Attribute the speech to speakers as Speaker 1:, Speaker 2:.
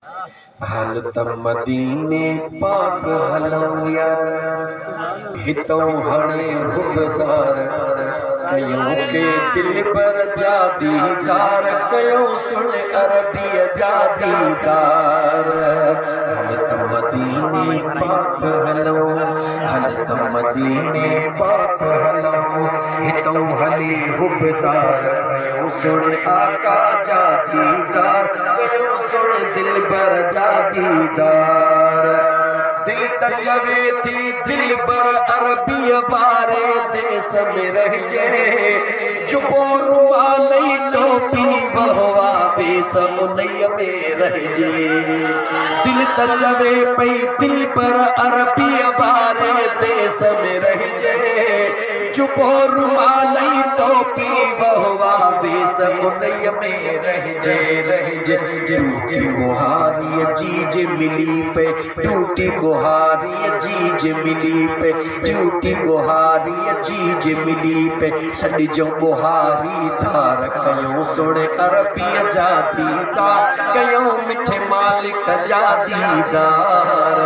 Speaker 1: हाल त मदीने पाक हलऊं यार, हितों हणे हुबदार कयूं के दिल पर जा दीदार कयूं सुन अरबी जा दीदार। हाल त मदीने पाक हलऊं, हाल त मदीने पाक हलऊं, हितों हली हुबदार कयूं सुन आका जा दीदार कयूं सुन दिल पर जा दीदार। दिल त चवे थी दिल पर अरबी बारे देश में रहिजे, चुपो रुमालई टोपी बहवा बेस उनई में रहिजे। दिल त चवे पई दिल पर अरबी बारे देश में रहिजे, चुपो रुमालई टोपी बहवा बेस उनई में रहिजे रहिजे। टूटी बुहारी जीज मिली पे, टूटी बुहारी जीज मिली पे, टूटी बुहारी जीज मिली पे, सॾ जो बुहारी धार कयूं सुण अरबी जा दीदार कयूं मिठे मालिक जा दीदार।